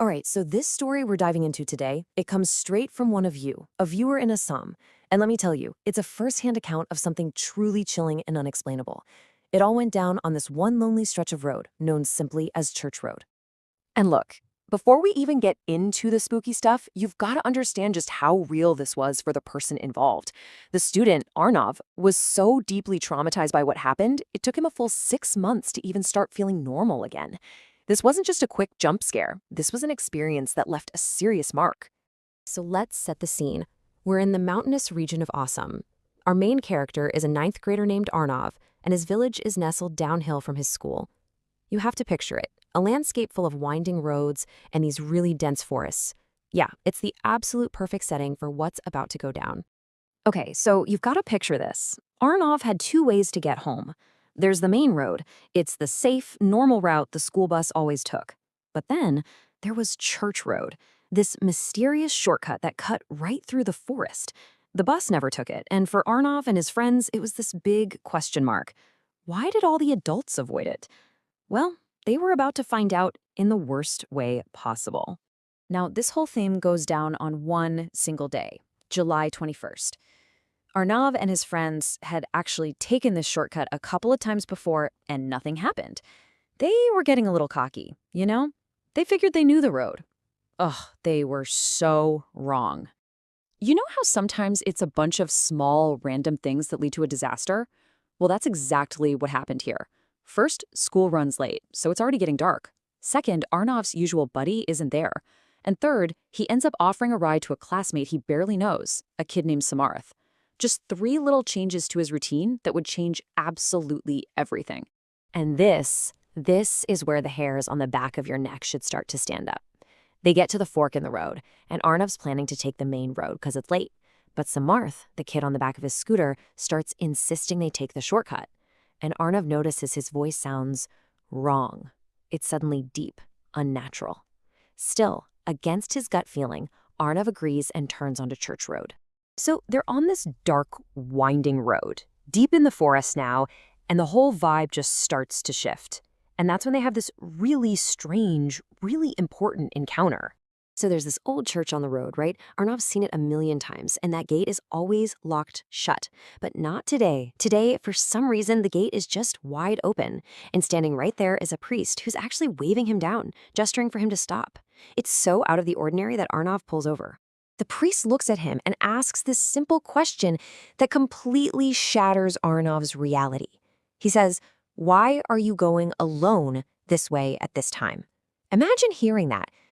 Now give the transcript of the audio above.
All right, so this story we're diving into today, it comes straight from one of you, a viewer in Assam. And let me tell you, it's a firsthand account of something truly chilling and unexplainable. It all went down on this one lonely stretch of road, known simply as Church Road. And look, before we even get into the spooky stuff, you've got to understand just how real this was for the person involved. The student, Arnav, was so deeply traumatized by what happened, it took him a full 6 months to even start feeling normal again. This wasn't just a quick jump scare. This was an experience that left a serious mark. So let's set the scene. We're in the mountainous region of Assam. Our main character is a ninth grader named Arnav, and his village is nestled downhill from his school. You have to picture it, a landscape full of winding roads and these really dense forests. Yeah, it's the absolute perfect setting for what's about to go down. Okay, so you've got to picture this. Arnav had two ways to get home. There's the main road. It's the safe, normal route the school bus always took. But then there was Church Road, this mysterious shortcut that cut right through the forest. The bus never took it, and for Arnav and his friends, it was this big question mark. Why did all the adults avoid it? Well, they were about to find out in the worst way possible. Now, this whole theme goes down on one single day, July 21st. Arnav and his friends had actually taken this shortcut a couple of times before, and nothing happened. They were getting a little cocky, you know? They figured they knew the road. Ugh, they were so wrong. You know how sometimes it's a bunch of small, random things that lead to a disaster? Well, that's exactly what happened here. First, school runs late, so it's already getting dark. Second, Arnav's usual buddy isn't there. And third, he ends up offering a ride to a classmate he barely knows, a kid named Samarth. Just three little changes to his routine that would change absolutely everything. And this is where the hairs on the back of your neck should start to stand up. They get to the fork in the road, and Arnav's planning to take the main road because it's late. But Samarth, the kid on the back of his scooter, starts insisting they take the shortcut. And Arnav notices his voice sounds wrong. It's suddenly deep, unnatural. Still, against his gut feeling, Arnav agrees and turns onto Church Road. So they're on this dark, winding road, deep in the forest now, and the whole vibe just starts to shift. And that's when they have this really strange, really important encounter. So there's this old church on the road, right? Arnav's seen it a million times, and that gate is always locked shut. But not today. Today, for some reason, the gate is just wide open. And standing right there is a priest who's actually waving him down, gesturing for him to stop. It's so out of the ordinary that Arnav pulls over. The priest looks at him and asks this simple question that completely shatters Arnav's reality. He says, "Why are you going alone this way at this time?" Imagine hearing that.